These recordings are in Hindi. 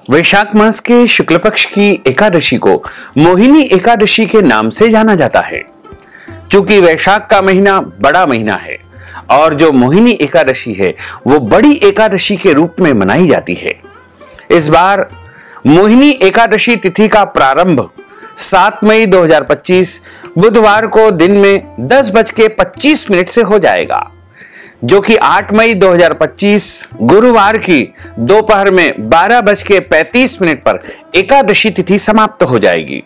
वैशाख मास के शुक्ल पक्ष की एकादशी को मोहिनी एकादशी के नाम से जाना जाता है। क्योंकि वैशाख का महीना बड़ा महीना है और जो मोहिनी एकादशी है वो बड़ी एकादशी के रूप में मनाई जाती है। इस बार मोहिनी एकादशी तिथि का प्रारंभ 7 मई 2025 बुधवार को दिन में 10:25 से हो जाएगा, जो कि 8 मई 2025 गुरुवार की दोपहर में 12:35 पर एकादशी तिथि समाप्त हो जाएगी।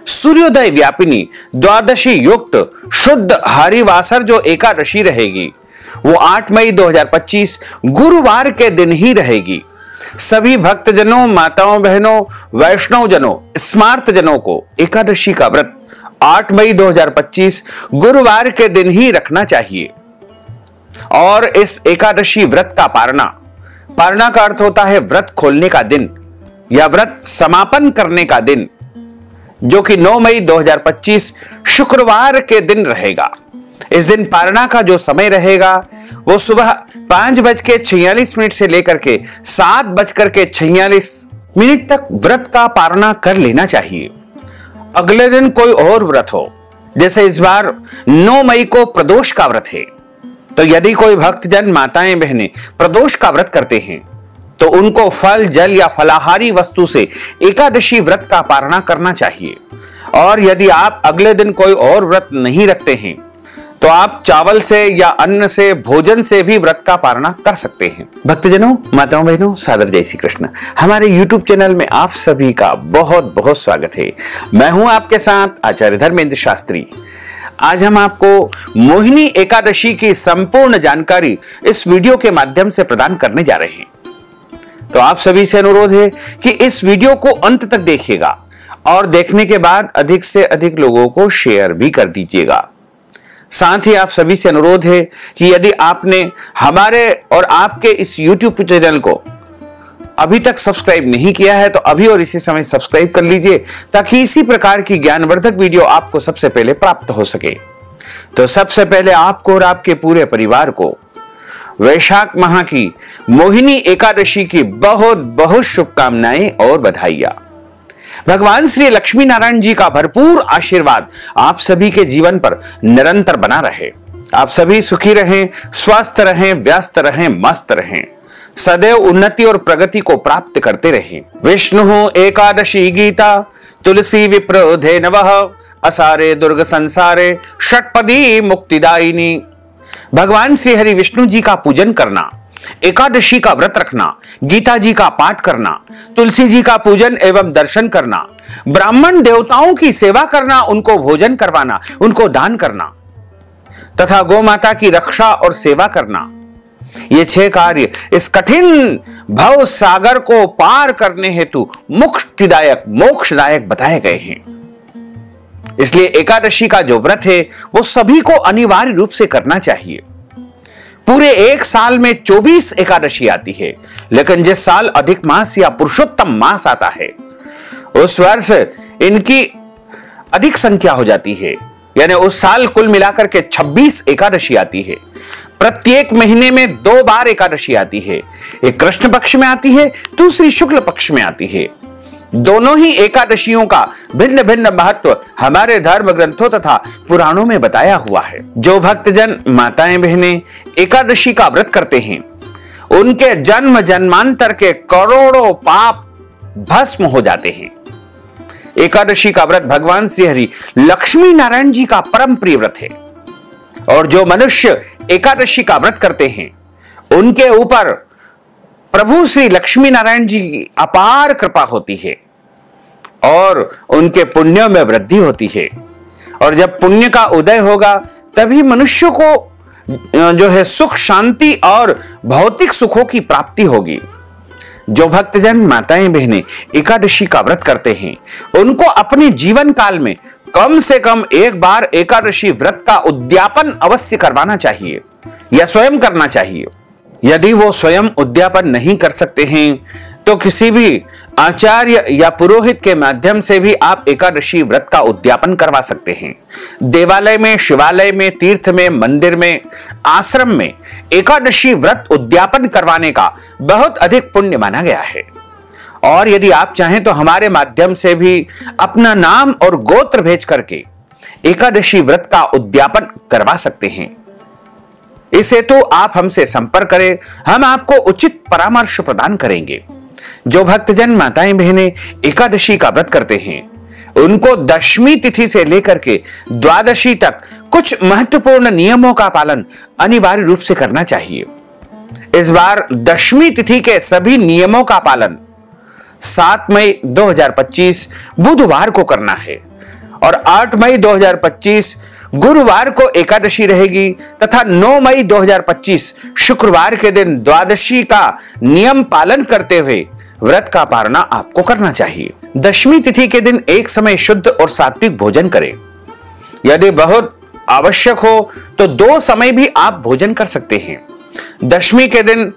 सूर्योदय व्यापिनी द्वादशी युक्त शुद्ध हरिवासर जो एकादशी रहेगी वो 8 मई 2025 गुरुवार के दिन ही रहेगी। सभी भक्तजनों, माताओं, बहनों, वैष्णव जनों, स्मार्त जनों को एकादशी का व्रत 8 मई 2025 गुरुवार के दिन ही रखना चाहिए। और इस एकादशी व्रत का पारणा का अर्थ होता है व्रत खोलने का दिन या व्रत समापन करने का दिन, जो कि 9 मई 2025 शुक्रवार के दिन रहेगा। इस दिन पारणा का जो समय रहेगा वो सुबह 5:46 से लेकर के 7:46 तक व्रत का पारणा कर लेना चाहिए। अगले दिन कोई और व्रत हो, जैसे इस बार 9 मई को प्रदोष का व्रत है, तो यदि कोई भक्तजन, माताएं, बहनें प्रदोष का व्रत करते हैं तो उनको फल, जल या फलाहारी वस्तु से एकादशी व्रत का पारणा करना चाहिए। और यदि आप अगले दिन कोई और व्रत नहीं रखते हैं तो आप चावल से या अन्न से, भोजन से भी व्रत का पारणा कर सकते हैं। भक्तजनों, माताओं, बहनों, सादर जय श्री कृष्ण। हमारे YouTube चैनल में आप सभी का बहुत बहुत स्वागत है। मैं हूं आपके साथ आचार्य धर्मेंद्र शास्त्री। आज हम आपको मोहिनी एकादशी की संपूर्ण जानकारी इस वीडियो के माध्यम से प्रदान करने जा रहे हैं। तो आप सभी से अनुरोध है कि इस वीडियो को अंत तक देखिएगा और देखने के बाद अधिक से अधिक लोगों को शेयर भी कर दीजिएगा। साथ ही आप सभी से अनुरोध है कि यदि आपने हमारे और आपके इस YouTube चैनल को अभी तक सब्सक्राइब नहीं किया है तो अभी और इसी समय सब्सक्राइब कर लीजिए, ताकि इसी प्रकार की ज्ञानवर्धक वीडियो आपको सबसे पहले प्राप्त हो सके। तो सबसे पहले आपको और आपके पूरे परिवार को वैशाख माह की मोहिनी एकादशी की बहुत बहुत शुभकामनाएं और बधाइयां। भगवान श्री लक्ष्मी नारायण जी का भरपूर आशीर्वाद आप सभी के जीवन पर निरंतर बना रहे। आप सभी सुखी रहें, स्वस्थ रहें, व्यस्त रहें, मस्त रहें, सदैव उन्नति और प्रगति को प्राप्त करते रहें। विष्णु एकादशी गीता तुलसी विप्र धेनवः असारे दुर्ग संसारे षटपदी मुक्तिदायिनी। भगवान श्री हरि विष्णु जी का पूजन करना, एकादशी का व्रत रखना, गीता जी का पाठ करना, तुलसी जी का पूजन एवं दर्शन करना, ब्राह्मण देवताओं की सेवा करना, उनको भोजन करवाना, उनको दान करना तथा गौ माता की रक्षा और सेवा करना, ये 6 कार्य इस कठिन भव सागर को पार करने हेतु मुक्तिदायक, मोक्षदायक बताए गए हैं। इसलिए एकादशी का जो व्रत है वो सभी को अनिवार्य रूप से करना चाहिए। पूरे एक साल में 24 एकादशी आती है, लेकिन जिस साल अधिक मास या पुरुषोत्तम मास आता है उस वर्ष इनकी अधिक संख्या हो जाती है। यानी उस साल कुल मिलाकर के 26 एकादशी आती है। प्रत्येक महीने में 2 बार एकादशी आती है, एक कृष्ण पक्ष में आती है, दूसरी शुक्ल पक्ष में आती है। दोनों ही एकादशियों का भिन्न भिन्न महत्व हमारे धर्म ग्रंथों तथा पुराणों में बताया हुआ है। जो भक्तजन, माताएं, बहनें एकादशी का व्रत करते हैं उनके जन्म जन्मांतर के करोड़ों पाप भस्म हो जाते हैं। एकादशी का व्रत भगवान श्री हरि लक्ष्मी नारायण जी का परम प्रिय व्रत है और जो मनुष्य एकादशी का व्रत करते हैं उनके ऊपर प्रभु श्री लक्ष्मी नारायण जी की अपार कृपा होती है और उनके पुण्यों में वृद्धि होती है। और जब पुण्य का उदय होगा तभी मनुष्य को जो है सुख, शांति और भौतिक सुखों की प्राप्ति होगी। जो भक्तजन, माताएं, बहनें एकादशी का व्रत करते हैं उनको अपने जीवन काल में कम से कम एक बार एकादशी व्रत का उद्यापन अवश्य करवाना चाहिए या स्वयं करना चाहिए। यदि वो स्वयं उद्यापन नहीं कर सकते हैं तो किसी भी आचार्य या पुरोहित के माध्यम से भी आप एकादशी व्रत का उद्यापन करवा सकते हैं। देवालय में, शिवालय में, तीर्थ में, मंदिर में, आश्रम में एकादशी व्रत उद्यापन करवाने का बहुत अधिक पुण्य माना गया है। और यदि आप चाहें तो हमारे माध्यम से भी अपना नाम और गोत्र भेज करके एकादशी व्रत का उद्यापन करवा सकते हैं। इस हेतु आप हमसे संपर्क करें, हम आपको उचित परामर्श प्रदान करेंगे। जो भक्तजन माताएं बहनें एकादशी का व्रत करते हैं उनको दशमी तिथि से लेकर के द्वादशी तक कुछ महत्वपूर्ण नियमों का पालन अनिवार्य रूप से करना चाहिए। इस बार दशमी तिथि के सभी नियमों का पालन 7 मई 2025 बुधवार को करना है और 8 मई 2025 गुरुवार को एकादशी रहेगी तथा 9 मई 2025 शुक्रवार के दिन द्वादशी का नियम पालन करते हुए व्रत का पालना आपको करना चाहिए। दशमी तिथि के दिन एक समय शुद्ध और सात्विक भोजन करें। यदि बहुत आवश्यक हो तो 2 समय भी आप भोजन कर सकते हैं। दशमी के दिन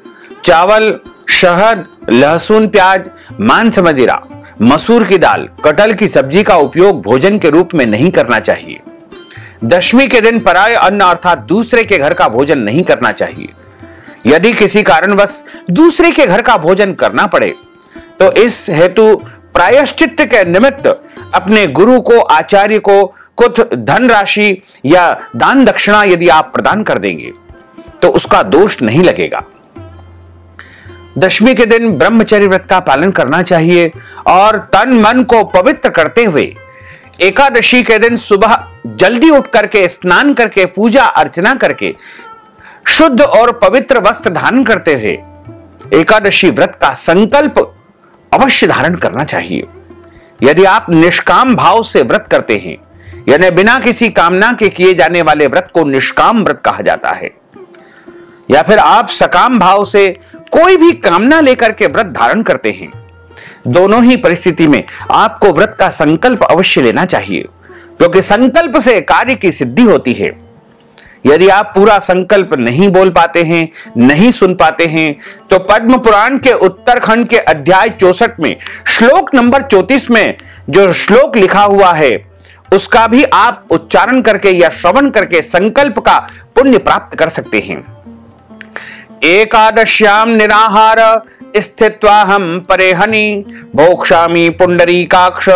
चावल, शहद, लहसुन, प्याज, मांस, मदिरा, मसूर की दाल, कटहल की सब्जी का उपयोग भोजन के रूप में नहीं करना चाहिए। दशमी के दिन पराय अन्न अर्थात दूसरे के घर का भोजन नहीं करना चाहिए। यदि किसी कारणवश दूसरे के घर का भोजन करना पड़े तो इस हेतु प्रायश्चित के निमित्त अपने गुरु को, आचार्य को कुछ धनराशि या दान दक्षिणा यदि आप प्रदान कर देंगे तो उसका दोष नहीं लगेगा। दशमी के दिन ब्रह्मचर्य व्रत का पालन करना चाहिए और तन मन को पवित्र करते हुए एकादशी के दिन सुबह जल्दी उठ करके स्नान करके पूजा अर्चना करके शुद्ध और पवित्र वस्त्र धारण करते हुए एकादशी व्रत का संकल्प अवश्य धारण करना चाहिए। यदि आप निष्काम भाव से व्रत करते हैं, यानी बिना किसी कामना के किए जाने वाले व्रत को निष्काम व्रत कहा जाता है, या फिर आप सकाम भाव से कोई भी कामना लेकर के व्रत धारण करते हैं, दोनों ही परिस्थिति में आपको व्रत का संकल्प अवश्य लेना चाहिए, क्योंकि संकल्प से कार्य की सिद्धि होती है। यदि आप पूरा संकल्प नहीं बोल पाते हैं, नहीं सुन पाते हैं, तो पद्म पुराण के उत्तरखंड के अध्याय 64 में श्लोक नंबर 34 में जो श्लोक लिखा हुआ है उसका भी आप उच्चारण करके या श्रवण करके संकल्प का पुण्य प्राप्त कर सकते हैं। एकादश्याम निराहार स्थित्वाहम परेहनि भोक्ष्यामि पुंडरीकाक्ष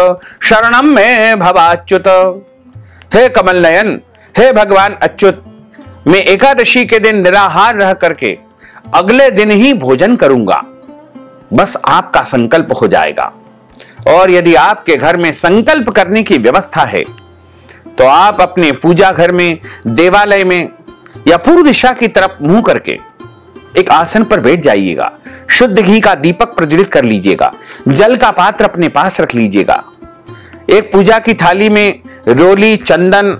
शरणम में भवाच्युत। हे कमल नयन, हे भगवान अच्युत, मैं एकादशी के दिन निराहार रह करके अगले दिन ही भोजन करूंगा, बस आपका संकल्प हो जाएगा। और यदि आपके घर में संकल्प करने की व्यवस्था है तो आप अपने पूजा घर में, देवालय में या पूर्व दिशा की तरफ मुंह करके एक आसन पर बैठ जाइएगा। शुद्ध घी का दीपक प्रज्वलित कर लीजिएगा, जल का पात्र अपने पास रख लीजिएगा। एक पूजा की थाली में रोली, चंदन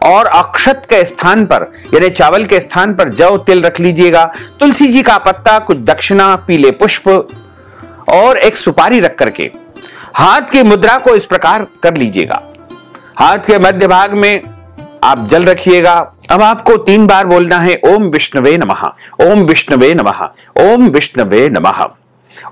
और अक्षत के स्थान पर यानी चावल के स्थान पर जौ तिल रख लीजिएगा। तुलसी जी का पत्ता, कुछ दक्षिणा, पीले पुष्प और एक सुपारी रख करके हाथ की मुद्रा को इस प्रकार कर लीजिएगा। हाथ के मध्य भाग में आप जल रखिएगा। अब आपको 3 बार बोलना है ओम विष्णवे नमः, ओम विष्णवे नमः, ओम विष्णवे नमः।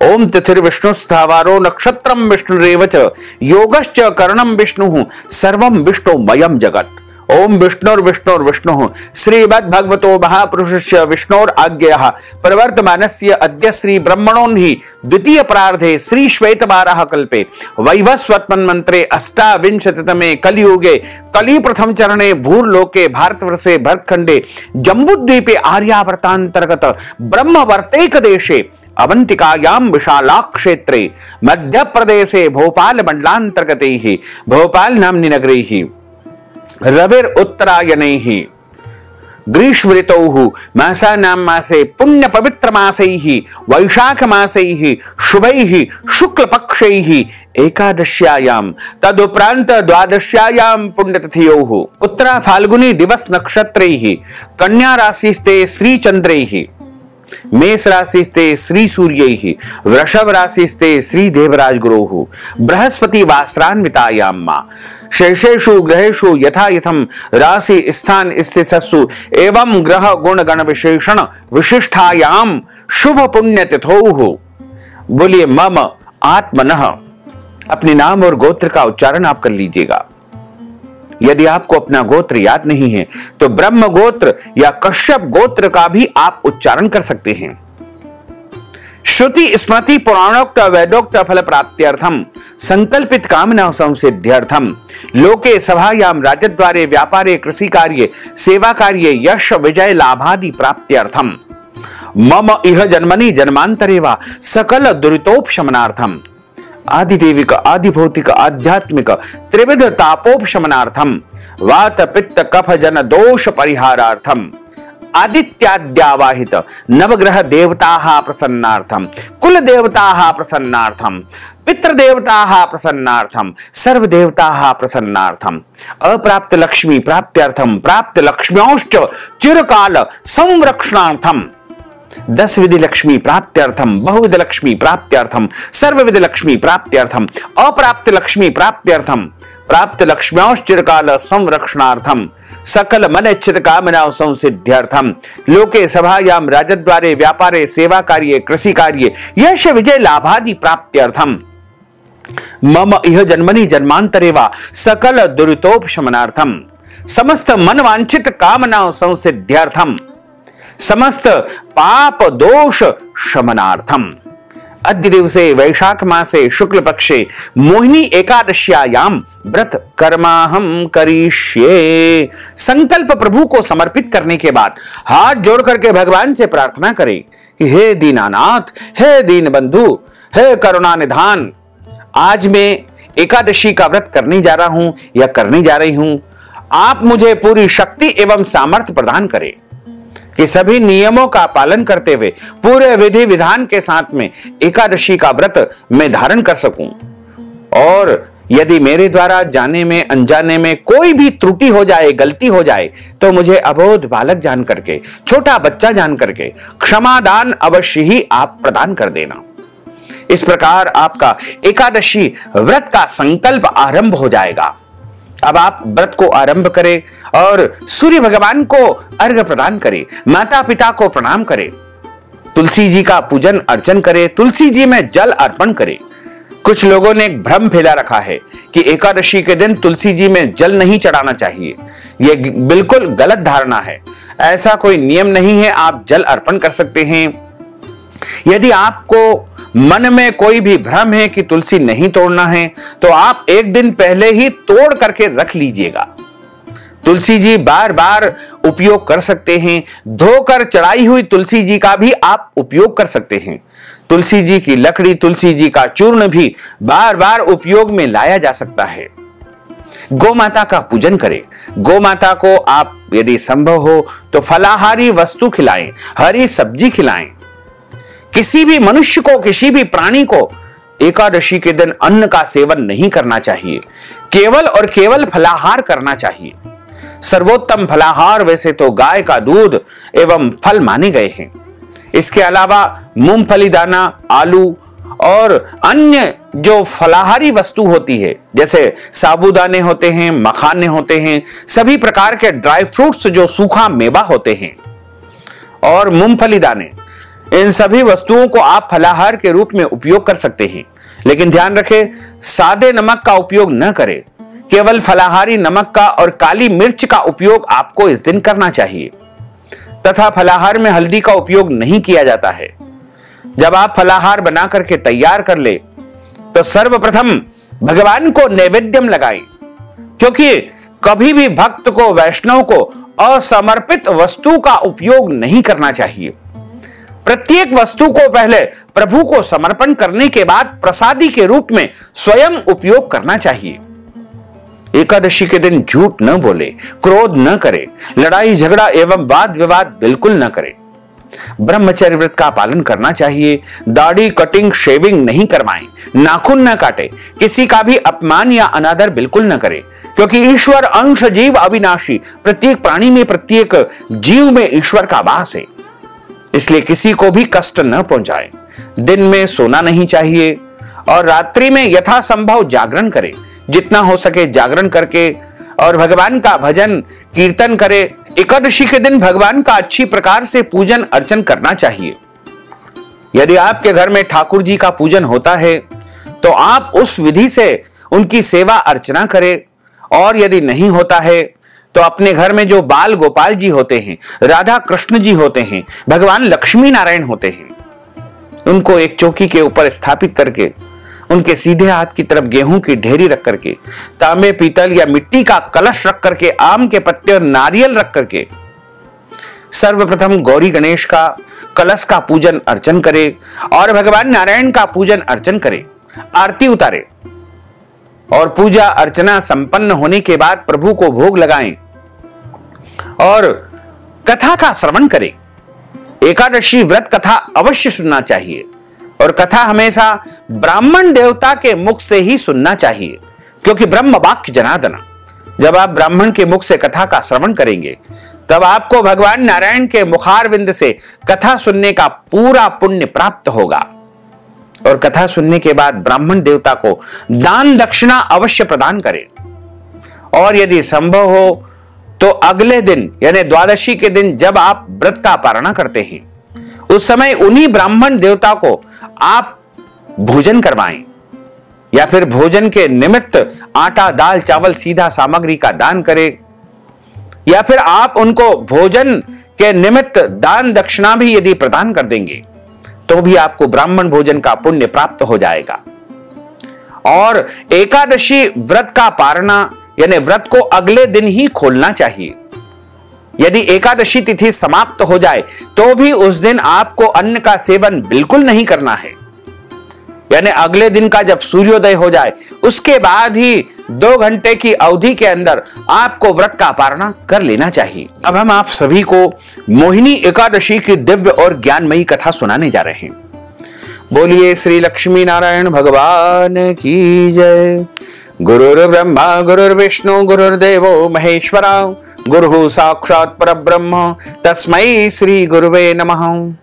ओम तिथिर्विष्णु स्थावारो नक्षत्रम विष्णुरेव च योगश्च करणम विष्णु सर्वम विष्णुमयम जगत। ओम विष्णुर्विष्णुर्विष्णु श्रीमद् भगवतो महापुरुषस्य विष्णोर आज्ञया प्रवर्तमानस्य अद्य श्री ब्रह्मणोन्हि द्वितीय प्रार्धे श्री श्वेतवाराह कल्पे वैवस्वत्मन्मन्त्रे अष्टाविंशतितमे कलियुगे कलि प्रथम चरणे भूर्लोके भारतवर्षे भरतखंडे जम्बूद्वीपे आर्यावर्तांतर्गत ब्रह्मवर्तैक देशे अवंतिकायां विशालाक्षेत्रे मध्य प्रदेशे भोपाल मंडलांतर्गते भोपाल नाम्नि नगरे रविर उत्तरायणैः ग्रीष्म ऋतौ मासानां मासे पुण्य पवित्र मासैः वैशाख मासैः शुभैः शुक्ल पक्षैः एकादश्यायां तदुपरांत द्वादश्यायां पुण्यतिथयोः उत्तरा फाल्गुनी दिवस नक्षत्रैः कन्या राशिस्ते श्री चंद्रैः मेष राशिस्ते श्री सूर्यैः वृषभ राशिस्ते श्री देवराज गुरोः बृहस्पति वासरान्वितायां मा शेषेषु ग्रहेषु यथा यथम राशि स्थान स्थितसु एवं ग्रह गुण गण विशेषण विशिष्टायां शुभ पुण्य तिथौः। बोलिए मम आत्मनः। अपने नाम और गोत्र का उच्चारण आप कर लीजिएगा। यदि आपको अपना गोत्र याद नहीं है तो ब्रह्म गोत्र या कश्यप गोत्र का भी आप उच्चारण कर सकते हैं। श्रुति स्मृति पुराणोक्त वेदोक्त फल प्राप्त्यर्थम संकल्पित कामना संसिद्ध्यर्थम लोके सभायां राजद्वारे व्यापारे कृषि कार्ये सेवा कार्ये यश विजय लाभादि प्राप्त्यर्थम मम इह जन्मनि जन्मांतरे वा सकल दुरितोपशमनार्थम आदिदेविक आदिभौतिक आध्यात्मिक त्रिविध तापोपशमनार्थम वात पित्त कफ जन दोष परिहारार्थम आदित्याद्यावाहित नवग्रह देवताः प्रसन्नार्थम कुल देवताः प्रसन्नार्थम पितृदेवताः प्रसन्नार्थम सर्व देवताः प्रसन्नार्थम अप्राप्त लक्ष्मी प्राप्त्यर्थम प्राप्त लक्ष्म्योश्च चिरकाल संरक्षणार्थम 10 विधि लक्ष्मी प्राप्त्यर्थम बहुविध लक्ष्मी प्राप्त्यर्थम सर्वविध लक्ष्मी प्राप्त्यर्थम अप्राप्त लक्ष्मी प्राप्त्यर्थम प्राप्त लक्ष्म्योश्च चिरकाल संरक्षणार्थम सकल मन इच्छित कामना संसिद्ध्यर्थम लोके सभायां राजद्वारे व्यापारे सेवा कार्ये कृषि कार्ये यश विजय लाभादि प्राप्त्यर्थम मम इह जन्मनि जन्मांतरे वा सकल दुरितोपशमनार्थम समस्त मन वांछित कामना संसिद्ध्यर्थम समस्त पाप दोष शमनार्थम अद्य दिवसे वैशाख मासे शुक्ल पक्षे मोहिनी एकादश्यायां व्रत कर्माहम करिष्ये। संकल्प प्रभु को समर्पित करने के बाद हाथ जोड़ करके भगवान से प्रार्थना करें कि हे दीनानाथ, हे दीन बंधु, हे करुणा निधान, आज मैं एकादशी का व्रत करने जा रहा हूं या करने जा रही हूं। आप मुझे पूरी शक्ति एवं सामर्थ्य प्रदान करें कि सभी नियमों का पालन करते हुए पूरे विधि विधान के साथ में एकादशी का व्रत मैं धारण कर सकूं। और यदि मेरे द्वारा जाने में अनजाने में कोई भी त्रुटि हो जाए, गलती हो जाए, तो मुझे अबोध बालक जान करके, छोटा बच्चा जान करके क्षमादान अवश्य ही आप प्रदान कर देना। इस प्रकार आपका एकादशी व्रत का संकल्प आरंभ हो जाएगा। अब आप व्रत को आरंभ करें और सूर्य भगवान को अर्घ्य प्रदान करें, माता पिता को प्रणाम करें, तुलसी जी का पूजन अर्चन करें, तुलसी जी में जल अर्पण करें। कुछ लोगों ने एक भ्रम फैला रखा है कि एकादशी के दिन तुलसी जी में जल नहीं चढ़ाना चाहिए। यह बिल्कुल गलत धारणा है। ऐसा कोई नियम नहीं है, आप जल अर्पण कर सकते हैं। यदि आपको मन में कोई भी भ्रम है कि तुलसी नहीं तोड़ना है, तो आप एक दिन पहले ही तोड़ करके रख लीजिएगा। तुलसी जी बार बार उपयोग कर सकते हैं। धोकर चढ़ाई हुई तुलसी जी का भी आप उपयोग कर सकते हैं। तुलसी जी की लकड़ी, तुलसी जी का चूर्ण भी बार बार उपयोग में लाया जा सकता है। गौ माता का पूजन करें। गौ माता को आप यदि संभव हो तो फलाहारी वस्तु खिलाएं, हरी सब्जी खिलाएं। किसी भी मनुष्य को, किसी भी प्राणी को एकादशी के दिन अन्न का सेवन नहीं करना चाहिए। केवल और केवल फलाहार करना चाहिए। सर्वोत्तम फलाहार वैसे तो गाय का दूध एवं फल माने गए हैं। इसके अलावा मूंगफली दाना, आलू और अन्य जो फलाहारी वस्तु होती है, जैसे साबूदाने होते हैं, मखाने होते हैं, सभी प्रकार के ड्राई फ्रूट्स जो सूखा मेवा होते हैं और मूंगफली दाने, इन सभी वस्तुओं को आप फलाहार के रूप में उपयोग कर सकते हैं। लेकिन ध्यान रखें, सादे नमक का उपयोग न करें। केवल फलाहारी नमक का और काली मिर्च का उपयोग आपको इस दिन करना चाहिए। तथा फलाहार में हल्दी का उपयोग नहीं किया जाता है। जब आप फलाहार बना करके तैयार कर ले तो सर्वप्रथम भगवान को नैवेद्यम लगाएं, क्योंकि कभी भी भक्त को, वैष्णव को असमर्पित वस्तु का उपयोग नहीं करना चाहिए। प्रत्येक वस्तु को पहले प्रभु को समर्पण करने के बाद प्रसादी के रूप में स्वयं उपयोग करना चाहिए। एकादशी के दिन झूठ न बोले, क्रोध न करे, लड़ाई झगड़ा एवं वाद विवाद बिल्कुल न करे। ब्रह्मचर्य व्रत का पालन करना चाहिए। दाढ़ी, कटिंग, शेविंग नहीं करवाएं, नाखून न काटे, किसी का भी अपमान या अनादर बिल्कुल न करें, क्योंकि ईश्वर अंश जीव अविनाशी, प्रत्येक प्राणी में, प्रत्येक जीव में ईश्वर का वास है। इसलिए किसी को भी कष्ट न पहुंचाएं। दिन में सोना नहीं चाहिए और रात्रि में यथासंभव जागरण करें। जितना हो सके जागरण करके और भगवान का भजन कीर्तन करें। एकादशी के दिन भगवान का अच्छी प्रकार से पूजन अर्चन करना चाहिए। यदि आपके घर में ठाकुर जी का पूजन होता है तो आप उस विधि से उनकी सेवा अर्चना करें, और यदि नहीं होता है तो अपने घर में जो बाल गोपाल जी होते हैं, राधा कृष्ण जी होते हैं, भगवान लक्ष्मी नारायण होते हैं, उनको एक चौकी के ऊपर स्थापित करके उनके सीधे हाथ की तरफ गेहूं की ढेरी रख करके, तांबे पीतल या मिट्टी का कलश रख करके, आम के पत्ते और नारियल रख करके सर्वप्रथम गौरी गणेश का कलश का पूजन अर्चन करे और भगवान नारायण का पूजन अर्चन करे, आरती उतारे और पूजा अर्चना संपन्न होने के बाद प्रभु को भोग लगाएं और कथा का श्रवण करें। एकादशी व्रत कथा अवश्य सुनना चाहिए और कथा हमेशा ब्राह्मण देवता के मुख से ही सुनना चाहिए, क्योंकि ब्रह्म वाक्य जनार्दन। जब आप ब्राह्मण के मुख से कथा का श्रवण करेंगे तब आपको भगवान नारायण के मुखारविंद से कथा सुनने का पूरा पुण्य प्राप्त होगा। और कथा सुनने के बाद ब्राह्मण देवता को दान दक्षिणा अवश्य प्रदान करें और यदि संभव हो तो अगले दिन यानी द्वादशी के दिन जब आप व्रत का पारणा करते हैं उस समय उन्हीं ब्राह्मण देवता को आप भोजन करवाएं या फिर भोजन के निमित्त आटा दाल चावल सीधा सामग्री का दान करें या फिर आप उनको भोजन के निमित्त दान दक्षिणा भी यदि प्रदान कर देंगे तो भी आपको ब्राह्मण भोजन का पुण्य प्राप्त हो जाएगा। और एकादशी व्रत का पारणा यानी व्रत को अगले दिन ही खोलना चाहिए। यदि एकादशी तिथि समाप्त हो जाए तो भी उस दिन आपको अन्न का सेवन बिल्कुल नहीं करना है, यानी अगले दिन का जब सूर्योदय हो जाए उसके बाद ही 2 घंटे की अवधि के अंदर आपको व्रत का पारणा कर लेना चाहिए। अब हम आप सभी को मोहिनी एकादशी की दिव्य और ज्ञानमयी कथा सुनाने जा रहे हैं। बोलिए श्री लक्ष्मी नारायण भगवान की जय। गुरुर्ब्रह्मा गुरुर्विष्णु गुरुर्देवो महेश्वरा, गुरुः साक्षात् परब्रह्म तस्मै श्री गुरुवे नमः।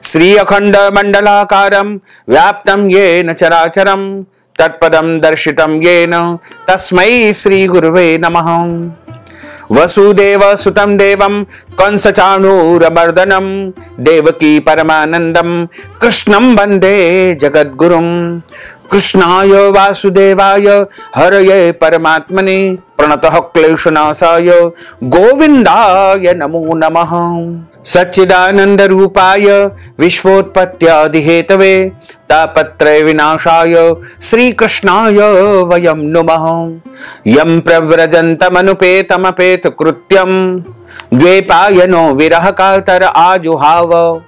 श्री अखंड मंडलाकारं व्याप्तं येन चराचरं तत्पदं दर्शितं येन तस्मै श्री गुरुवे नमः। वसुदेव सुतं देवं कंसचाणूरमर्दनं देवकी परमानंदं कृष्णं वंदे जगद्गुरुं। कृष्णाय वासुदेवाय हरये परमात्मने प्रणतः क्लेशनाशाय गोविंदाय नमो नमः। सच्चिदानंद रूपाय विश्वोत्पत्त्यादिहेतवे तापत्रय विनाशाय श्री कृष्णाय वयं नुमः। यं प्रव्रजन्तमनुपेतमपेत कृत्यं द्वैपायनो विरह कातर आजुहाव।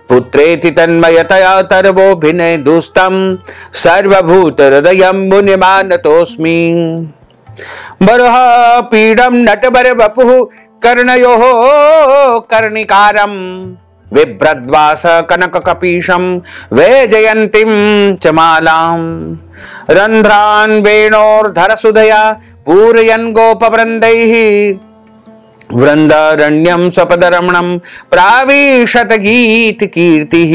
पुत्रेति तन्मयतया तर्वोभिनय दुस्तं सर्वभूत हृदयं मुनिमानतोऽस्मि। बरह पीडं नटवर वपुः कर्णयोः कर्णिकारं बिभ्रद्वास कनककपीशं वैजयन्तीं च मालां। रन्ध्रान् वेणोर्धरसुधया पूरयन् गोपवृन्दैः वृन्दारण्यं स्वपदरमणं प्राविशत गीत कीर्तिः।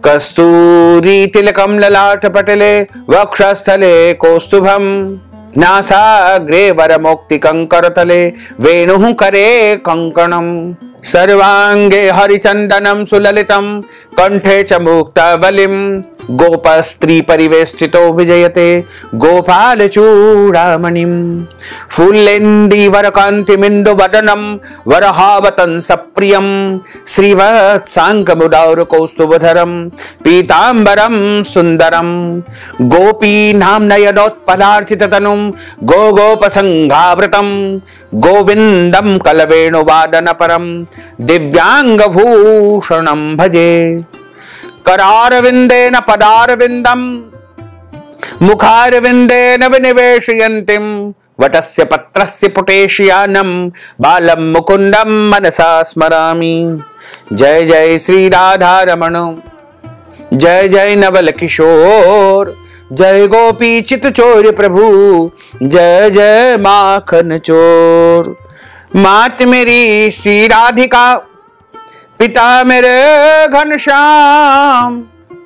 कस्तूरी तिलकं ललाटपटले वक्षस्थले कौस्तुभं नासाग्रे वरमौक्तिकं करतले वेणुः करे कङ्कणं। सर्वांगे हरिचंदनं सुललितं कंठे च मुक्तावलिं गोपस्त्री परिवेष्टितो विजयते गोपाल चूड़ामणिं। फुल्लेन्दीवरकान्तिमिन्दु वदनं वरहावतं सप्रियं श्रीवत्साङ्कमुदार कौस्तुभधरं पीताम्बरं सुन्दरं। गोपीनां नयनोत्पलार्चिततनुं गोगोपसंघावृतं गोविन्दं कलवेणुवादनपरं दिव्यांगभूषणं भजे। करारविन्देन पदारविन्दं मुखारविन्देन विनिवेशयन्तीं वटस्य पत्रस्य पुटेशयानं बालं मुकुन्दं मनसा स्मरामि। जय जय श्री राधारमण, जय जय नवल किशोर, जय गोपी चित चोर प्रभु, जय जय माखन चोर। मात मेरी श्री राधिका, पिता मेरे घनश्याम,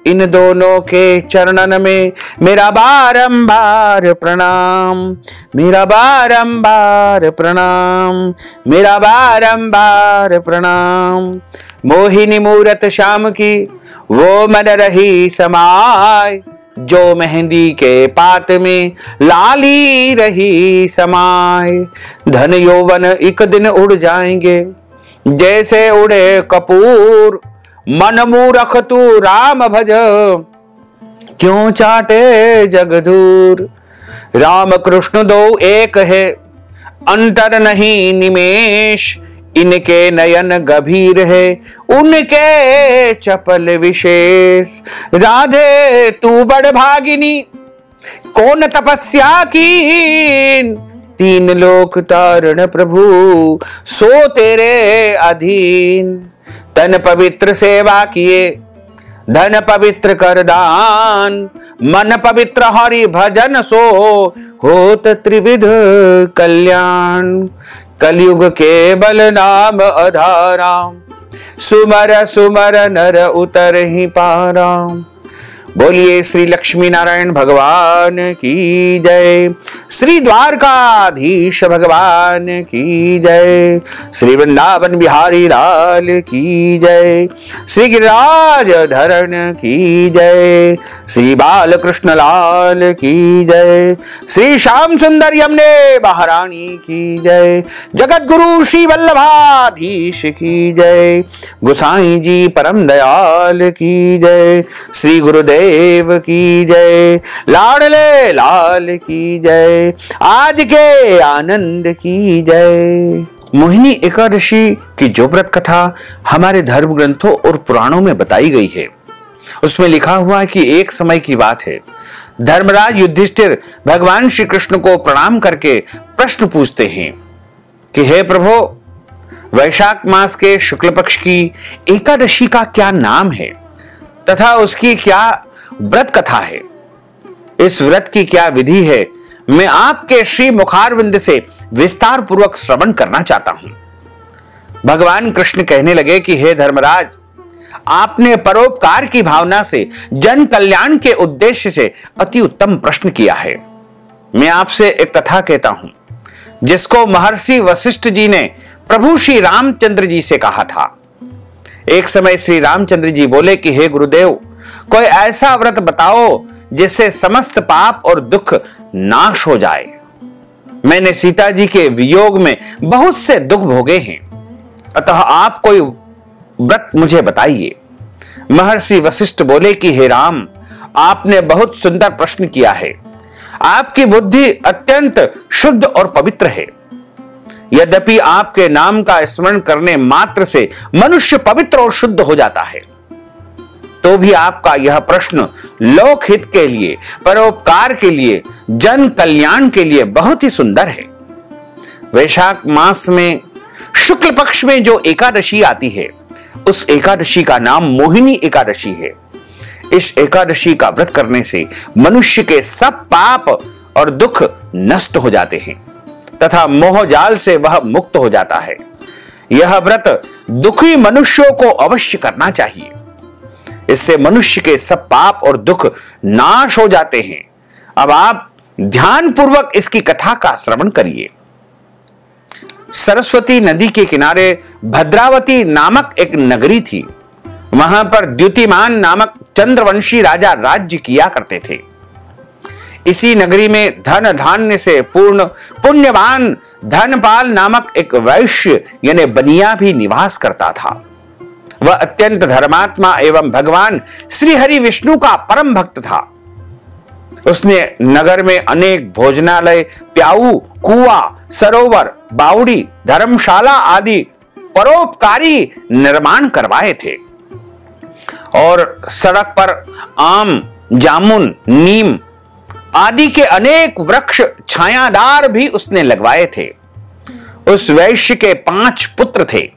इन दोनों के चरणन में मेरा बारंबार प्रणाम, मेरा बारंबार प्रणाम, मेरा बारंबार प्रणाम। मोहिनी मूरत श्याम की वो मन रही समाय, जो मेहंदी के पात में लाली रही समाय। धन यौवन एक दिन उड़ जाएंगे जैसे उड़े कपूर, मन मूरख तू राम भज, क्यों चाटे जग दूर। राम कृष्ण दो एक है, अंतर नहीं निमेष, इनके नयन गंभीर है, उनके चपल विशेष। राधे तू बड़ भागिनी, कौन तपस्या कीन, तीन लोक तारण प्रभु, सो तेरे अधीन। तन पवित्र सेवा किए, धन पवित्र कर दान, मन पवित्र हरि भजन सो, होत त्रिविध कल्याण। कलयुग केवल नाम आधारा, सुमर सुमर नर उतर ही पारा। बोलिए श्री लक्ष्मी नारायण भगवान की जय, श्री द्वारकाधीश भगवान की जय, श्री वृंदावन बिहारी लाल की जय, श्री गिरिराज धरण की जय, श्री बालकृष्ण लाल की जय, श्री श्याम सुंदर यमुने महारानी की जय, जगत गुरु श्री वल्लभाधीश की जय, गोसाई जी परम दयाल की जय, श्री गुरुदेव की जय, लाडले लाल की जय, आज के आनंद की जय। मोहिनी एकादशी की जो व्रत कथा हमारे धर्म ग्रंथों और पुराणों में बताई गई है, उसमें लिखा हुआ है कि एक समय की बात है, धर्मराज युधिष्ठिर भगवान श्री कृष्ण को प्रणाम करके प्रश्न पूछते हैं कि हे प्रभु, वैशाख मास के शुक्ल पक्ष की एकादशी का क्या नाम है तथा उसकी क्या व्रत कथा है, इस व्रत की क्या विधि है, मैं आपके श्री मुखारविंद से विस्तार पूर्वक श्रवण करना चाहता हूं। भगवान कृष्ण कहने लगे कि हे धर्मराज, आपने परोपकार की भावना से जन कल्याण के उद्देश्य से अति उत्तम प्रश्न किया है। मैं आपसे एक कथा कहता हूं जिसको महर्षि वशिष्ठ जी ने प्रभु श्री रामचंद्र जी से कहा था। एक समय श्री रामचंद्र जी बोले कि हे गुरुदेव, कोई ऐसा व्रत बताओ जिससे समस्त पाप और दुख नाश हो जाए। मैंने सीता जी के वियोग में बहुत से दुख भोगे हैं, अतः आप कोई व्रत मुझे बताइए। महर्षि वशिष्ठ बोले कि हे राम, आपने बहुत सुंदर प्रश्न किया है। आपकी बुद्धि अत्यंत शुद्ध और पवित्र है। यद्यपि आपके नाम का स्मरण करने मात्र से मनुष्य पवित्र और शुद्ध हो जाता है, तो भी आपका यह प्रश्न लोकहित के लिए, परोपकार के लिए, जन कल्याण के लिए बहुत ही सुंदर है। वैशाख मास में शुक्ल पक्ष में जो एकादशी आती है, उस एकादशी का नाम मोहिनी एकादशी है। इस एकादशी का व्रत करने से मनुष्य के सब पाप और दुख नष्ट हो जाते हैं तथा मोह जाल से वह मुक्त हो जाता है। यह व्रत दुखी मनुष्यों को अवश्य करना चाहिए। इससे मनुष्य के सब पाप और दुख नाश हो जाते हैं। अब आप ध्यान पूर्वक इसकी कथा का श्रवण करिए। सरस्वती नदी के किनारे भद्रावती नामक एक नगरी थी। वहां पर द्युतिमान नामक चंद्रवंशी राजा राज्य किया करते थे। इसी नगरी में धन धान्य से पूर्ण पुण्यवान धनपाल नामक एक वैश्य यानी बनिया भी निवास करता था। वह अत्यंत धर्मात्मा एवं भगवान श्री हरि विष्णु का परम भक्त था। उसने नगर में अनेक भोजनालय, प्याऊ, कुआं, सरोवर, बावड़ी, धर्मशाला आदि परोपकारी निर्माण करवाए थे और सड़क पर आम, जामुन, नीम आदि के अनेक वृक्ष छायादार भी उसने लगवाए थे। उस वैश्य के 5 पुत्र थे,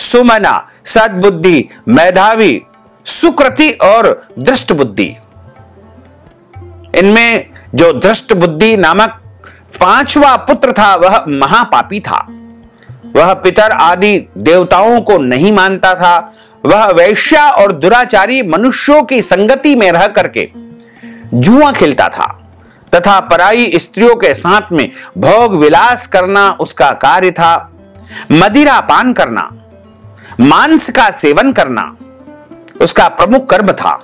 सुमना, सद्बुद्धि, मेधावी, सुकृति और दृष्ट बुद्धि। इनमें जो दृष्ट बुद्धि नामक 5वां पुत्र था, वह महापापी था। वह पितर आदि देवताओं को नहीं मानता था। वह वैश्या और दुराचारी मनुष्यों की संगति में रह करके जुआ खेलता था तथा पराई स्त्रियों के साथ में भोग विलास करना उसका कार्य था। मदिरा पान करना, मांस का सेवन करना उसका प्रमुख कर्म था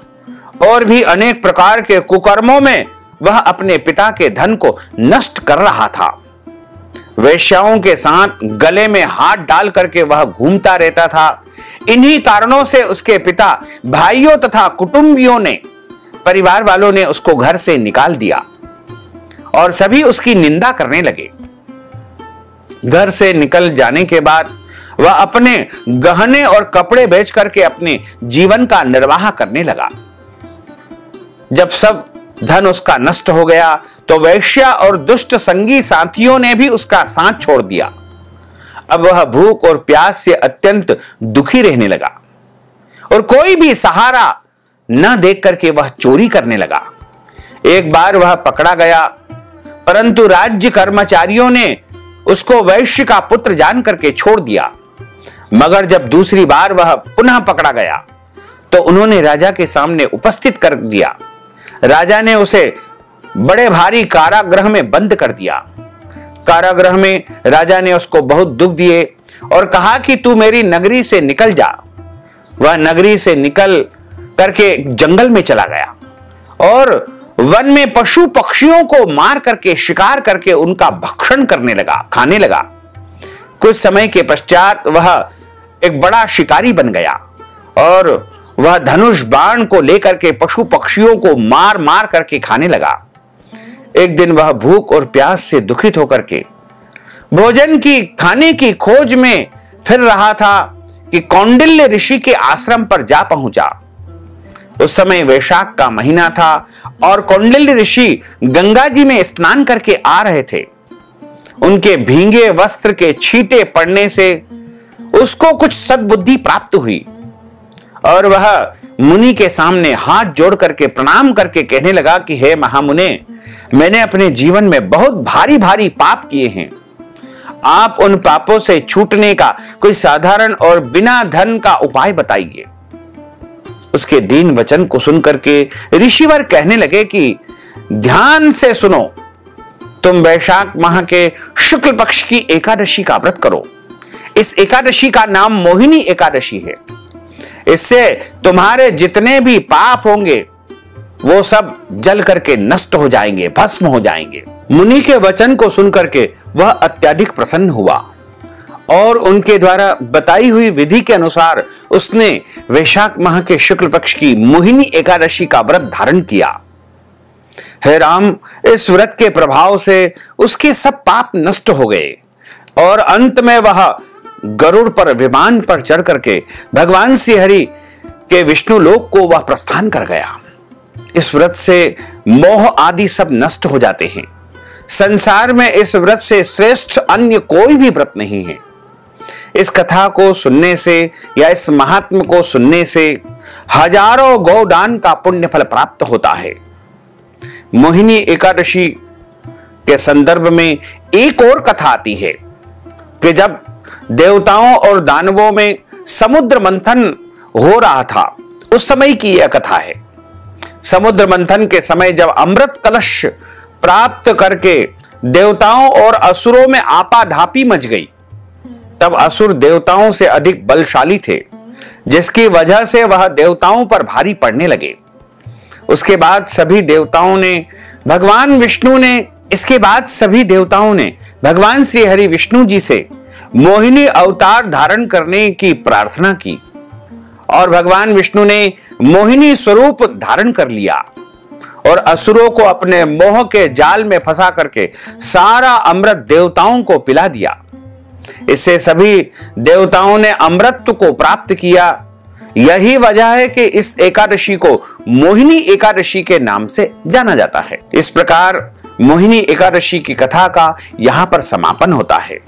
और भी अनेक प्रकार के कुकर्मों में वह अपने पिता के धन को नष्ट कर रहा था। वेश्याओं के साथ गले में हाथ डाल करके वह घूमता रहता था। इन्हीं कारणों से उसके पिता, भाइयों तथा कुटुंबियों ने, परिवार वालों ने उसको घर से निकाल दिया और सभी उसकी निंदा करने लगे। घर से निकल जाने के बाद वह अपने गहने और कपड़े बेच करके अपने जीवन का निर्वाह करने लगा। जब सब धन उसका नष्ट हो गया तो वेश्या और दुष्ट संगी साथियों ने भी उसका साथ छोड़ दिया। अब वह भूख और प्यास से अत्यंत दुखी रहने लगा और कोई भी सहारा न देख करके वह चोरी करने लगा। एक बार वह पकड़ा गया, परंतु राज्य कर्मचारियों ने उसको वैश्य का पुत्र जान करके छोड़ दिया। मगर जब दूसरी बार वह पुनः पकड़ा गया तो उन्होंने राजा के सामने उपस्थित कर दिया। राजा ने उसे बड़े भारी कारागृह में बंद कर दिया। कारागृह में राजा ने उसको बहुत दुख दिए और कहा कि तू मेरी नगरी से निकल जा। वह नगरी से निकल करके जंगल में चला गया और वन में पशु पक्षियों को मार करके, शिकार करके उनका भक्षण करने लगा, खाने लगा। कुछ समय के पश्चात वह एक बड़ा शिकारी बन गया और वह धनुष बाण को लेकर के पशु पक्षियों को मार मार करके खाने लगा। एक दिन वह भूख और प्यास से दुखित होकर के भोजन की, खाने की खोज में फिर रहा था कि कौंडिल्य ऋषि के आश्रम पर जा पहुंचा। उस समय वैशाख का महीना था और कौंडिल्य ऋषि गंगा जी में स्नान करके आ रहे थे। उनके भीगे वस्त्र के छींटे पड़ने से उसको कुछ सद्बुद्धि प्राप्त हुई और वह मुनि के सामने हाथ जोड़ करके प्रणाम करके कहने लगा कि हे महामुने, मैंने अपने जीवन में बहुत भारी भारी पाप किए हैं। आप उन पापों से छूटने का कोई साधारण और बिना धन का उपाय बताइए। उसके दीन वचन को सुनकर के ऋषिवर कहने लगे कि ध्यान से सुनो, तुम वैशाख माह के शुक्ल पक्ष की एकादशी का व्रत करो। इस एकादशी का नाम मोहिनी एकादशी है। इससे तुम्हारे जितने भी पाप होंगे वो सब जल करके नष्ट हो जाएंगे, भस्म हो जाएंगे। मुनि के वचन को सुनकर के वह अत्यधिक प्रसन्न हुआ और उनके द्वारा बताई हुई विधि के अनुसार उसने वैशाख माह के शुक्ल पक्ष की मोहिनी एकादशी का व्रत धारण किया। हे राम, इस व्रत के प्रभाव से उसके सब पाप नष्ट हो गए और अंत में वह गरुड़ पर, विमान पर चढ़ करके भगवान श्री हरि के विष्णु लोक को वह प्रस्थान कर गया। इस व्रत से मोह आदि सब नष्ट हो जाते हैं। संसार में इस व्रत से श्रेष्ठ अन्य कोई भी व्रत नहीं है। इस कथा को सुनने से या इस महात्म को सुनने से हजारों गोदान का पुण्य फल प्राप्त होता है। मोहिनी एकादशी के संदर्भ में एक और कथा आती है कि जब देवताओं और दानवों में समुद्र मंथन हो रहा था, उस समय की यह कथा है। समुद्र मंथन के समय जब अमृत कलश प्राप्त करके देवताओं और असुरों में आपाधापी मच गई, तब असुर देवताओं से अधिक बलशाली थे, जिसकी वजह से वह देवताओं पर भारी पड़ने लगे। उसके बाद सभी देवताओं ने भगवान श्री हरि विष्णु जी से मोहिनी अवतार धारण करने की प्रार्थना की और भगवान विष्णु ने मोहिनी स्वरूप धारण कर लिया और असुरों को अपने मोह के जाल में फंसा करके सारा अमृत देवताओं को पिला दिया। इससे सभी देवताओं ने अमृत को प्राप्त किया। यही वजह है कि इस एकादशी को मोहिनी एकादशी के नाम से जाना जाता है। इस प्रकार मोहिनी एकादशी की कथा का यहां पर समापन होता है।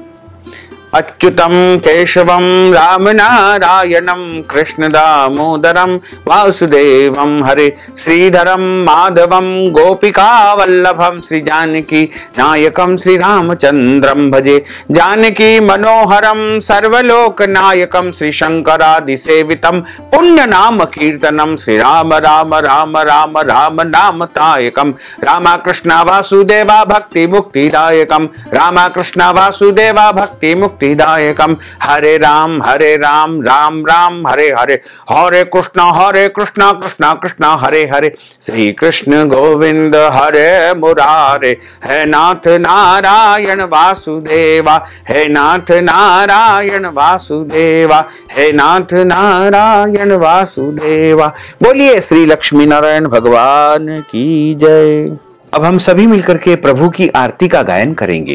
अच्युतम केशवम राम नारायणम कृष्ण दामोदरम वासुदेवम हरे श्रीधरम माधवम गोपिका वल्लभम श्री जानकी नायकम श्री रामचंद्रम भजे जानकी मनोहरम सर्वलोक नायकम श्री शंकरादि सेवितम पुण्य नाम कीर्तनम श्री राम राम राम राम राम नाम तायकम रामा कृष्णा वासुदेवा भक्ति मुक्तिदायकम रामा कृष्णा वासुदेवा भक्ति मुक्ति मुक्तिदायकम। हरे राम राम राम हरे हरे, हरे कृष्ण कृष्ण कृष्ण हरे हरे, श्री कृष्ण गोविंद हरे मुरारे। हे नाथ नारायण वासुदेवा, हे नाथ नारायण वासुदेवा, हे नाथ नारायण वासुदेवा। बोलिए श्री लक्ष्मी नारायण भगवान की जय। अब हम सभी मिलकर के प्रभु की आरती का गायन करेंगे।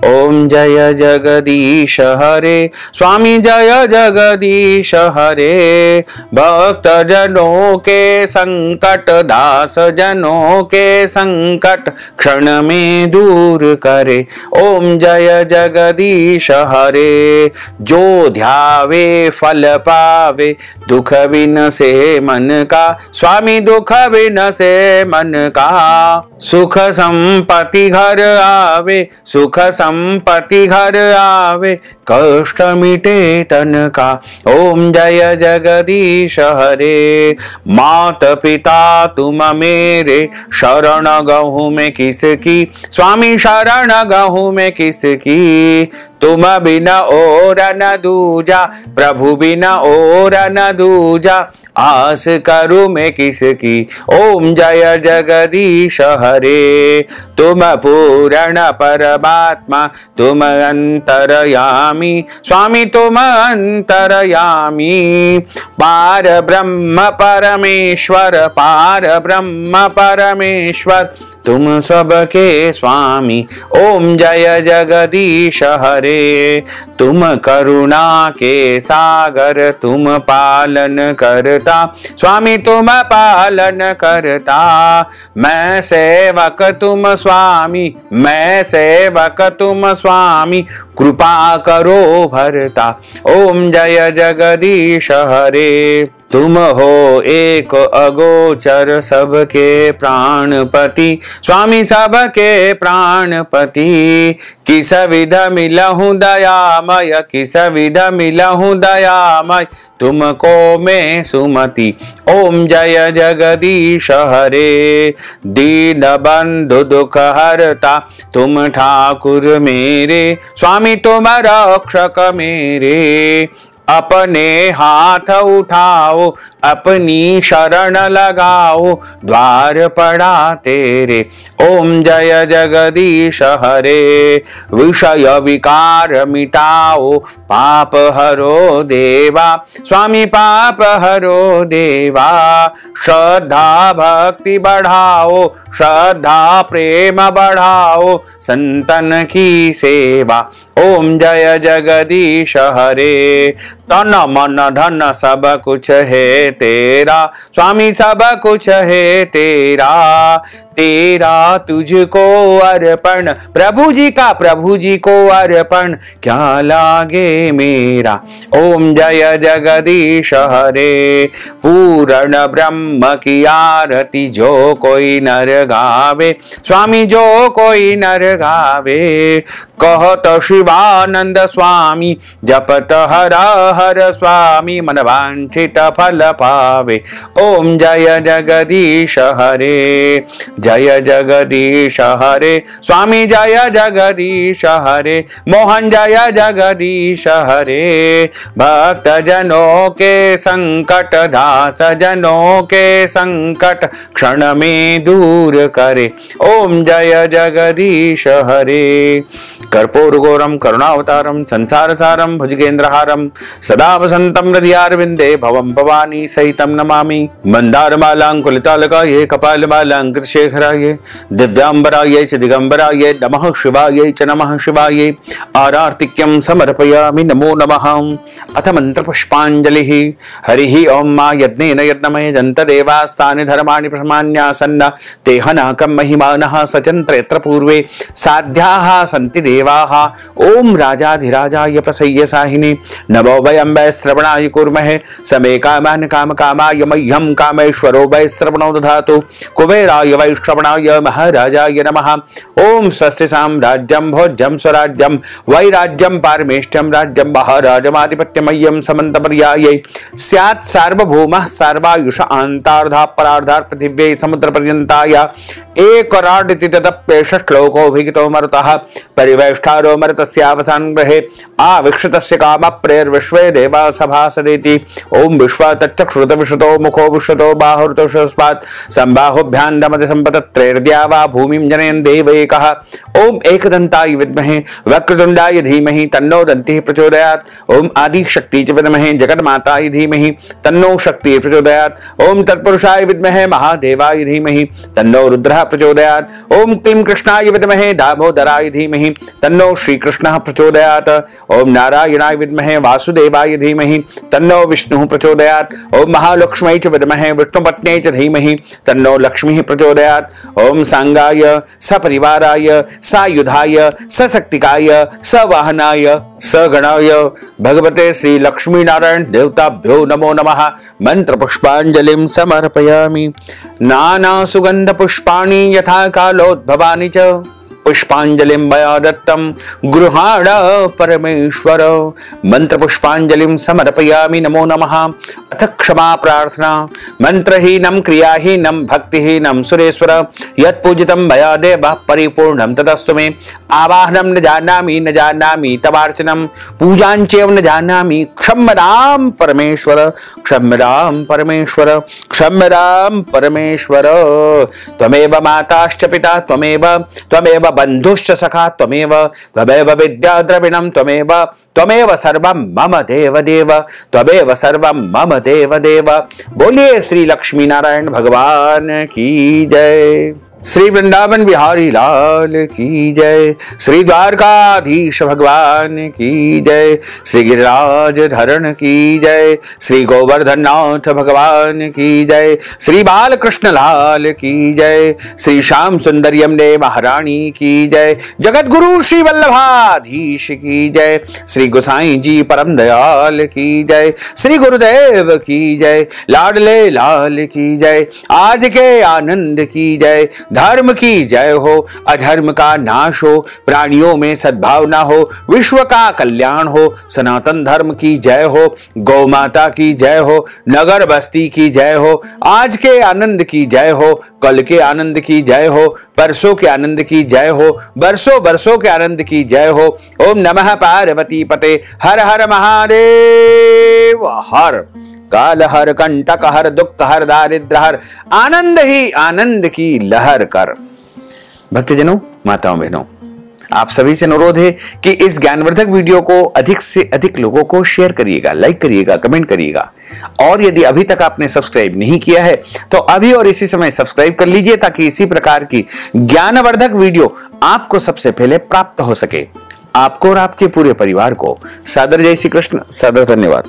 ओम जय जगदीश हरे, स्वामी जय जगदीश हरे, भक्त जनों के संकट, दास जनों के संकट क्षण में दूर करे। ओम जय जगदीश हरे, जो ध्यावे फल पावे, दुख बिन से मन का, स्वामी दुख बिन से मन का। सुख संपत्ति घर आवे, सुख संपत्ति घर आवे, कष्ट मिटे तन का। ओम जय जगदीश हरे, मात पिता तुम मेरे, शरण गहूँ में किसकी, स्वामी शरण गहूँ में किसकी। तुम बिना और न दूजा, प्रभु बिना और न दूजा, आस करूं मैं किसकी। ओम जय जगदीश हरे, तुम पूर्ण परमात्मा, तुम अंतरयामी, स्वामी तुम अंतरयामी। पार ब्रह्म परमेश्वर, पार ब्रह्म परमेश्वर, तुम सबके स्वामी। ओम जय जगदीश हरे, तुम करुणा के सागर, तुम पालन करता, स्वामी तुम पालन करता। मैं सेवक तुम स्वामी, मैं सेवक तुम स्वामी, कृपा करो भरता। ओम जय जगदीश हरे, तुम हो एक अगोचर, सबके प्राणपति, स्वामी सबके प्राणपति। किस विध मिलहूँ दयामय, किस विध मिलहूँ दयामय, तुमको मैं सुमति। ओम जय जगदीश हरे, दीन बंधु दुख हरता, तुम ठाकुर मेरे, स्वामी तुम रक्षक मेरे। अपने हाथ उठाओ, अपनी शरण लगाओ, द्वार पड़ा तेरे। ओम जय जगदीश हरे, विषय विकार मिटाओ, पाप हरो देवा, स्वामी पाप हरो देवा। श्रद्धा भक्ति बढ़ाओ, श्रद्धा प्रेम बढ़ाओ, संतन की सेवा। ओम जय जगदीश हरे, तन मन धन सब कुछ है तेरा, स्वामी सब कुछ है तेरा। तेरा तुझको अर्पण, प्रभु जी का प्रभु जी को अर्पण, क्या लागे मेरा। ओम जय जगदीश हरे, पूर्ण ब्रह्म की आरती जो कोई नर गावे, स्वामी जो कोई नर गावे। कहत शिवानंद स्वामी, जपत हर हर स्वामी, मन वांछित फल पावे। ओम जय जगदीश हरे, जय जगदीश हरे, स्वामी जय जगदीश हरे, मोहन जय जगदीश हरे। भक्त जनों के संकट, दास जनों के संकट क्षण में दूर करे। ओम जय जगदीश हरे, कर्पूर गौरम करुणावतारम, संसार सारम, भुजगेंद्रहारम, सदा वसंतम हृदयारविंदे भवम भवानी सहितम नमामि। मंदारमालांकुलितालकाये, कपालमालांकृतशेखराये, दिव्यांबराये च दिगंबराये, नमः शिवाये च नमः शिवाये। आरार्तिक्यं समर्पयामि, नमो नमः। अथ मंत्र पुष्पांजलिः। हरिः ओम मा यज्ञेन यज्ञमय जन्त देवास्तानि धर्माणि प्रमाण्यासन्न, तेहनाकं महिमानः सचन्त्र यत्र पूर्वे साध्याः सन्ति देवाः। ओम राजाधिराजाय प्रसय्य साहिने, नभो वै अम्बे श्रवणाय कुर्महे समे कामान् कामकामाय मह्यं कामेश्वरो वै श्रवणो दधातु कुबेराय वै श्रवणाय महाराजाय नमः। ओम स्वस्ति साम्राज्यं भोज्यं स्वराज्यं वैराज्यं पारमेष्ठ्यं राज्यं महाराजमाधिपत्यमय्यं समन्तपर्यायै स्यात् सार्वभौमः सर्वायुष आन्तार्धा परार्धात् पृथिव्यै समुद्रपर्यन्ताय एकराडिति तदप्येष श्लोकोऽभिहितो मरुतः परिवेष्टारो मरुतस्यावसानं ग्रहे आविक्षतस्य कामप्रेर्विश्वे देवा सभासदेति। ओम विश्वा तच्चक्षुरुत विश्रुतो मुखो विश्रुतो बाहुरुतो विश्वस्मात् संबाहुभ्यां नमति सम्पतत्रेर्द्या वा भूमिं जनयन् देवैकः। ओम एकदन्ताय विद्महे वक्रतुण्डाय धीमहि तन्नो दन्तिः प्रचोदयात्। ओम आदिशक्ति च विद्महे जगन्माताय धीमहि तन्नो शक्तिः प्रचोदयात्। ओम तत्पुरुषाय विद्महे महादेवाय धीमहि तन्नो रुद्रः प्रचोदयात्। ओम क्लीं कृष्णाय विद्महे दामोदराय धीमहि तन्नो श्रीकृष्णः प्रचोदयात्। ओम नारायणाय विद्महे वासुदेवाय धीमहि तन्नो विष्णुः प्रचोदयात्। ओम महालक्ष्म्यै च विद्महे विष्णुपत्न्यै च धीमहि तन्नो लक्ष्मीः प्रचोदयात्। ओम सांगाय सपरिवाराय सायुधाय सशक्तिकाय सवाहनाय सगणाय भगवते श्री लक्ष्मी नारायण देवताभ्यो नमो नमः। मंत्र पुष्पांजलिं समर्पयामि। नाना सुगंध पुष्पाणि यथा कालोद्भवानि च पुष्पांजलिं मया दत्तं गृहाण परमेश्वर। मंत्र पुष्पांजलिं समर्पयामि। नमो नमः। अथ क्षमा प्रार्थना। मंत्रहीनं क्रियाहीनं भक्तिहीनं सुरेश्वर यत्पूजितं मया देवः परिपूर्णं तदस्तु मे। आवाहनं न जानामि तवार्चनं पूजाञ्चैव न जानामि क्षम्यतां परमेश्वर क्षम्यतां परमेश्वर क्षम्यतां परमेश्वर। त्वमेव माताश्च पिता त्वमेव बन्धुश्च सखा त्वमेव विद्या द्रविणं त्वमेव सर्वं मम देव त्वमेव सर्वं मम देव। बोलिए श्री लक्ष्मी नारायण भगवान की जय। श्री वृंदावन बिहारी लाल की जय। श्री द्वारकाधीश भगवान की जय। श्री गिरिराज धरण की जय। श्री गोवर्धन नाथ भगवान की जय। श्री बालकृष्ण लाल की जय। श्री श्याम सुंदर यमुने महारानी की जय। जगत गुरु श्री वल्लभाधीश की जय। श्री गोसाई जी परम दयाल की जय। श्री गुरुदेव की जय। लाडले लाल की जय। आज के आनंद की जय। धर्म की जय हो, अधर्म का नाश हो, प्राणियों में सद्भावना हो, विश्व का कल्याण हो, सनातन धर्म की जय हो, गौ माता की जय हो, नगर बस्ती की जय हो, आज के आनंद की जय हो, कल के आनंद की जय हो, परसों के आनंद की जय हो, बरसों बरसों के आनंद की जय हो। ओम नमः पार्वती पते हर हर महादेव हर। काल हर कंटक हर दुख हर दारिद्र हर आनंद ही आनंद की लहर कर। भक्तजनों, माताओं बहनों, आप सभी से अनुरोध है कि इस ज्ञानवर्धक वीडियो को अधिक से अधिक लोगों को शेयर करिएगा, लाइक करिएगा, कमेंट करिएगा। और यदि अभी तक आपने सब्सक्राइब नहीं किया है तो अभी और इसी समय सब्सक्राइब कर लीजिए ताकि इसी प्रकार की ज्ञानवर्धक वीडियो आपको सबसे पहले प्राप्त हो सके। आपको और आपके पूरे परिवार को सादर जय श्री कृष्ण, सादर धन्यवाद।